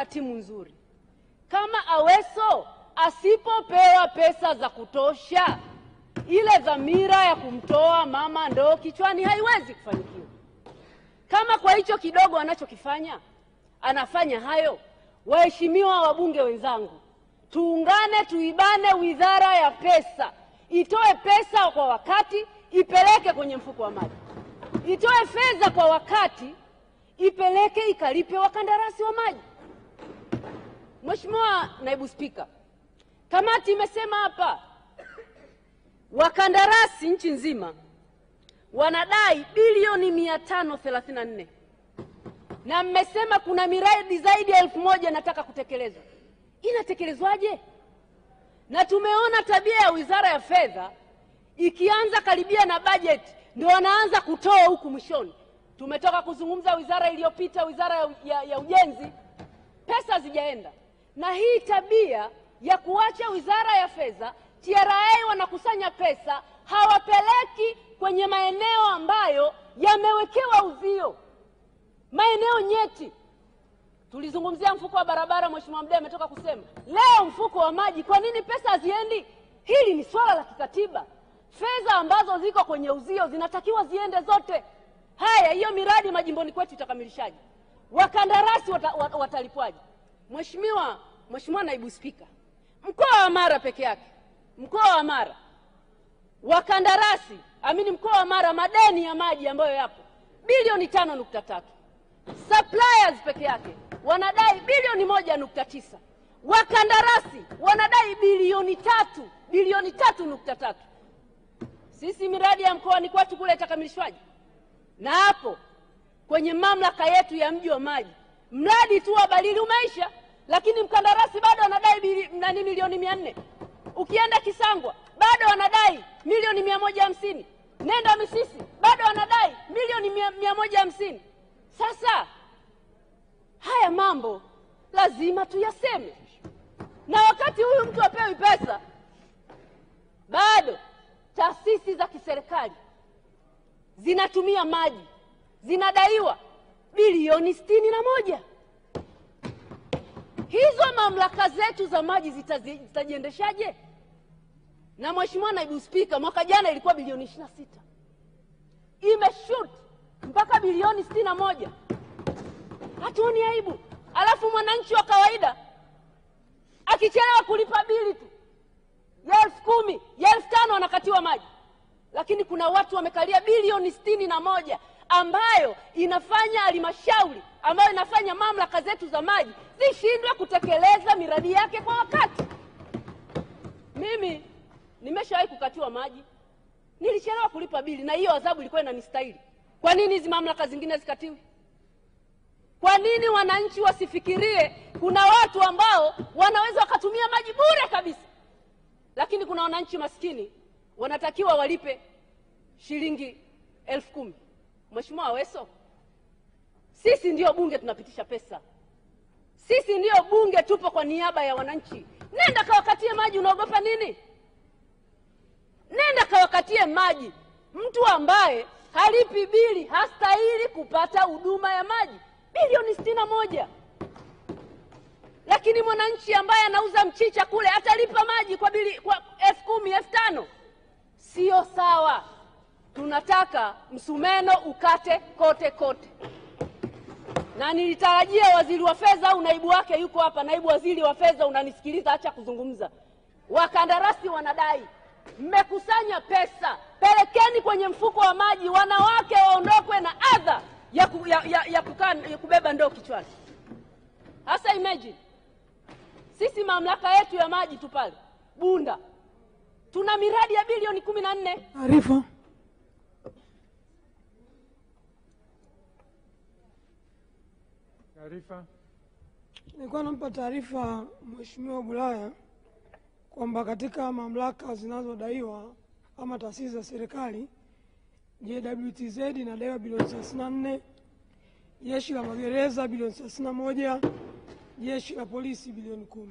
timu nzuri. Kama Aweso asipopewa pesa za kutosha, ile dhamira ya kumtoa mama ndoo kichwani haiwezi kufanikiwa. Kama kwa hicho kidogo anachokifanya anafanya hayo, waheshimiwa wabunge wenzangu, tuungane, tuibane wizara ya pesa, itoe pesa kwa wakati, ipeleke kwenye mfuko wa maji, itoe fedha kwa wakati, ipeleke ikalipe wakandarasi wa maji. Mheshimiwa Naibu Spika, kamati imesema hapa wakandarasi nchi nzima wanadai bilioni 534, na mmesema kuna miradi zaidi ya 1000 nataka kutekelezwa. Inatekelezwaje? Na tumeona tabia ya Wizara ya Fedha ikianza karibia na bajeti ndio wanaanza kutoa huku mwishoni. Tumetoka kuzungumza wizara iliyopita, Wizara ya Ujenzi, pesa hazijaenda. Na hii tabia ya kuacha Wizara ya Fedha, TRA wanakusanya pesa, hawapeleki kwenye maeneo ambayo yamewekewa uzio, maeneo nyeti. Tulizungumzia mfuko wa barabara, Mheshimiwa Mdee ametoka kusema. Leo mfuko wa maji, kwa nini pesa haziendi? Hili ni swala la kikatiba. Fedha ambazo ziko kwenye uzio zinatakiwa ziende zote. Haya, hiyo miradi majimboni kwetu itakamilishaje? Wakandarasi watalipwaje? Mheshimiwa Naibu Spika, mkoa wa Mara peke yake, mkoa wa Mara wakandarasi, mkoa wa Mara madeni ya maji ambayo yapo bilioni 5.3. Suppliers peke yake wanadai bilioni 1.9. Wakandarasi wanadai bilioni 3.3. Sisi miradi ya mkoani kwetu kule itakamilishwaje? Na hapo kwenye mamlaka yetu ya mji wa maji, mradi tu wa Balili umeisha, lakini mkandarasi bado anadai milioni 400. Ukienda Kisangwa bado anadai milioni 150. Nenda Misisi bado anadai milioni 150. Sasa haya mambo lazima tuyaseme. Na wakati huyu mtu apewi pesa, bado taasisi za kiserikali zinatumia maji, zinadaiwa bilioni 61. Hizo mamlaka zetu za maji zitajiendeshaje? Na Mheshimiwa Naibu Spika, mwaka jana ilikuwa bilioni 26. Imeshoot mpaka bilioni 61. Hatuoni aibu? Alafu mwananchi wa kawaida akichelewa kulipa bili tu ya 10,000, ya 5,000 anakatiwa maji. Lakini kuna watu wamekalia bilioni 61 ambayo inafanya halmashauri, ambayo inafanya mamlaka zetu za maji zishindwe kutekeleza miradi yake kwa wakati. Mimi nimeshawahi kukatiwa maji, nilichelewa kulipa bili na hiyo adhabu ilikuwa inanistahili. Kwa nini hizi mamlaka zingine zikatiwe? Kwa nini wananchi wasifikirie kuna watu ambao wanaweza wakatumia maji bure kabisa, lakini kuna wananchi maskini wanatakiwa walipe shilingi 10,000? Mheshimiwa Aweso, sisi ndio bunge tunapitisha pesa. Sisi ndio bunge, tupo kwa niaba ya wananchi. Nenda kawakatie maji, unaogopa nini? Nenda kawakatie maji. Mtu ambaye halipi bili hastahili kupata huduma ya maji. Bilioni 61. Lakini mwananchi ambaye anauza mchicha kule atalipa maji kwa 10,000, 5,000. Sio sawa. Tunataka msumeno ukate kote kote. Na nilitarajia waziri wa fedha au naibu wake yuko hapa. Naibu waziri wa fedha, unanisikiliza, acha kuzungumza. Wakandarasi wanadai, mmekusanya pesa, pelekeni kwenye mfuko wa maji, wanawake waondokwe na adha ya kubeba ndoo kichwani. Hasa imagine sisi mamlaka yetu ya maji tu pale Bunda tuna miradi ya bilioni 14. Taarifa. Nilikuwa nampa taarifa Mheshimiwa Bulaya kwamba katika mamlaka zinazodaiwa ama taasisi za serikali, JWTZ inadaiwa bilioni 34, Jeshi la Magereza bilioni 31, Jeshi la Polisi bilioni 10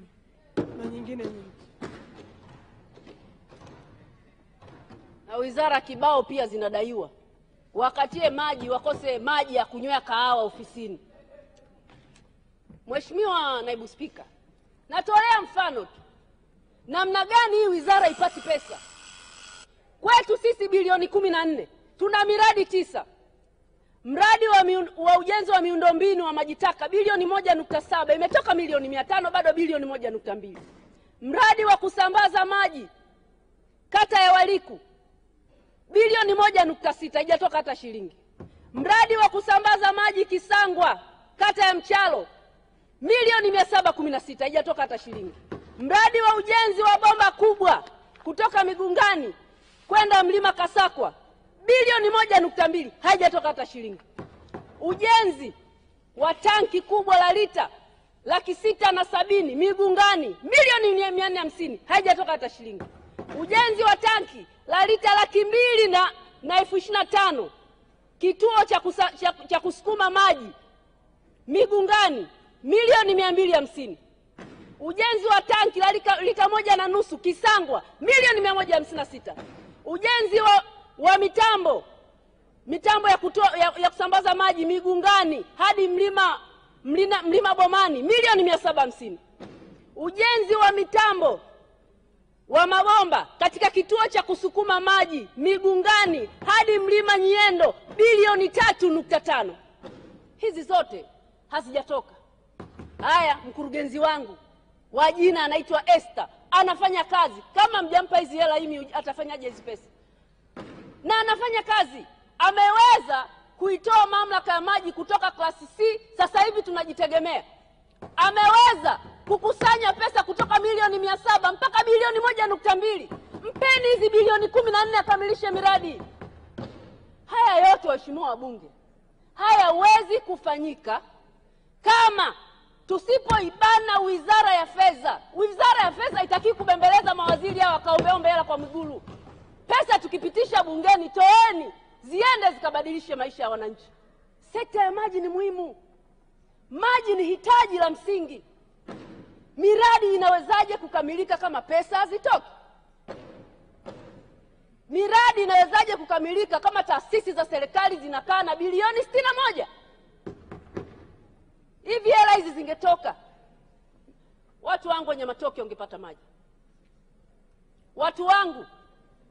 na nyingine nyingi. Na wizara kibao pia zinadaiwa. Wakatie maji, wakose maji ya kunywea kahawa ofisini. Mheshimiwa Naibu Spika, natolea mfano tu namna gani hii wizara ipati pesa. Kwetu sisi bilioni 14, tuna miradi 9. Mradi wa ujenzi wa miundombinu wa maji taka bilioni 1.7, imetoka milioni 500, bado bilioni 1.2. Mradi wa kusambaza maji kata ya Waliku bilioni 1.6, haijatoka hata shilingi. Mradi wa kusambaza maji Kisangwa kata ya Mchalo milioni 716, haijatoka hata shilingi. Mradi wa ujenzi wa bomba kubwa kutoka Migungani kwenda Mlima Kasakwa bilioni 1.2, haijatoka hata shilingi. Ujenzi wa tanki kubwa la lita 670 Migungani milioni 450, haijatoka hata shilingi. Ujenzi wa tanki la lita 225,000 kituo cha kusukuma maji Migungani milioni 250. Ujenzi wa tanki la lita 1.5 Kisangwa milioni 156. Ujenzi wa mitambo ya kusambaza maji Migungani hadi mlima Bomani milioni 750. Ujenzi wa mitambo wa mabomba katika kituo cha kusukuma maji Migungani hadi mlima Nyiendo bilioni 3.5. Hizi zote hazijatoka. Haya, mkurugenzi wangu wa jina anaitwa Esther, anafanya kazi. Kama mjampa hizi hela hii atafanyaje hizi pesa? Na anafanya kazi. Ameweza kuitoa mamlaka ya maji kutoka klasi C, sasa hivi tunajitegemea. Ameweza kukusanya pesa kutoka milioni 700 mpaka bilioni 1.2. Mpeni hizi bilioni 14 akamilishe miradi. Haya yote waheshimiwa wabunge, hayawezi kufanyika kama tusipoibana wizara ya fedha. Wizara ya fedha itaki kubembeleza mawaziri hao wakaombeombe hela kwa migulu. Pesa tukipitisha bungeni, toeni ziende zikabadilishe maisha ya wananchi. Sekta ya maji ni muhimu. Maji ni hitaji la msingi. Miradi inawezaje kukamilika kama pesa hazitoki? Miradi inawezaje kukamilika kama taasisi za serikali zinakaa na bilioni 61? Hivi hela hizi zingetoka, watu wangu wenye Matoke wangepata maji. Watu wangu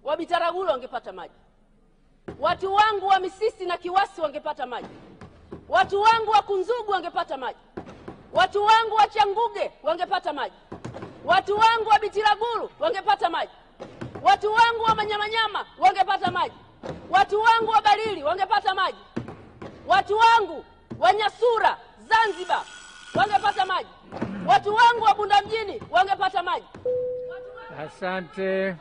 wa Bitaraguru wangepata maji. Watu wangu wa Misisi na Kiwasi wangepata maji. Watu wangu wa Kunzugu wangepata maji. Watu wangu wa Changuge wangepata maji. Watu wangu wa Bitaraguru wangepata maji. Watu wangu wa Manyamanyama wangepata maji. Watu wangu wa Balili wangepata maji. Watu wangu wa Nyasura Zanzibar wangepata maji. Watu wangu wa Bunda mjini wangepata maji. Asante.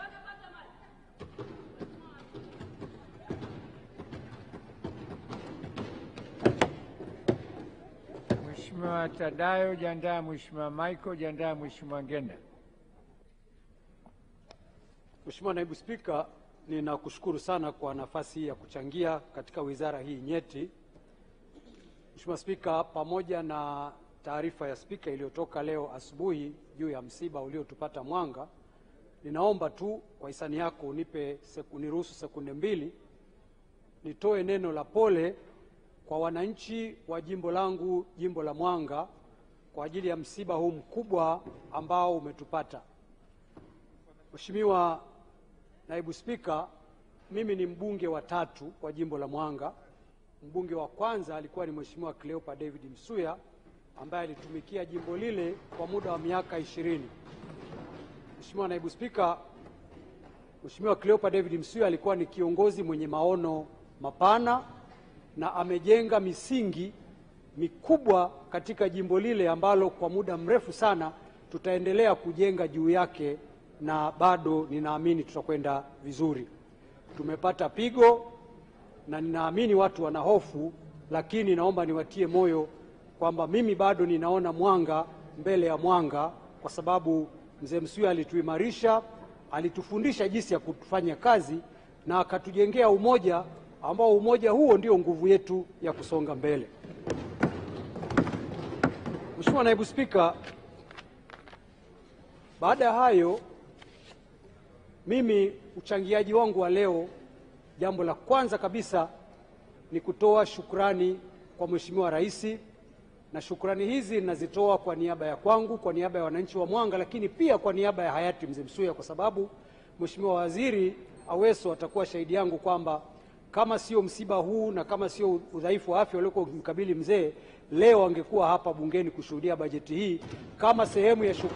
Mheshimiwa Tadayo, jiandae. Mheshimiwa Michael, jiandae. Mheshimiwa Ngenda. Mheshimiwa Naibu Spika, ninakushukuru sana kwa nafasi hii ya kuchangia katika wizara hii nyeti. Mheshimiwa Spika, pamoja na taarifa ya Spika iliyotoka leo asubuhi juu ya msiba uliotupata Mwanga, ninaomba tu kwa hisani yako uniruhusu sekunde 2 nitoe neno la pole kwa wananchi wa jimbo langu, jimbo la Mwanga, kwa ajili ya msiba huu mkubwa ambao umetupata. Mheshimiwa Naibu Spika, mimi ni mbunge wa 3 wa jimbo la Mwanga. Mbunge wa kwanza alikuwa ni Mheshimiwa Cleopa David Msuya ambaye alitumikia jimbo lile kwa muda wa miaka 20. Mheshimiwa Naibu Spika, Mheshimiwa Cleopa David Msuya alikuwa ni kiongozi mwenye maono mapana na amejenga misingi mikubwa katika jimbo lile ambalo kwa muda mrefu sana tutaendelea kujenga juu yake, na bado ninaamini tutakwenda vizuri. Tumepata pigo na ninaamini watu wana hofu, lakini naomba niwatie moyo kwamba mimi bado ninaona mwanga mbele ya mwanga, kwa sababu mzee Msuya alituimarisha, alitufundisha jinsi ya kufanya kazi na akatujengea umoja ambao umoja huo ndio nguvu yetu ya kusonga mbele. Mheshimiwa Naibu Spika, baada ya hayo, mimi uchangiaji wangu wa leo, jambo la kwanza kabisa ni kutoa shukrani kwa Mheshimiwa Rais na shukrani hizi ninazitoa kwa niaba ya kwangu, kwa niaba ya wananchi wa Mwanga, lakini pia kwa niaba ya hayati Mzee Msuya, kwa sababu Mheshimiwa Waziri Aweso atakuwa shahidi yangu kwamba kama sio msiba huu na kama sio udhaifu wa afya uliokuwa ukimkabili mzee, leo angekuwa hapa bungeni kushuhudia bajeti hii kama sehemu ya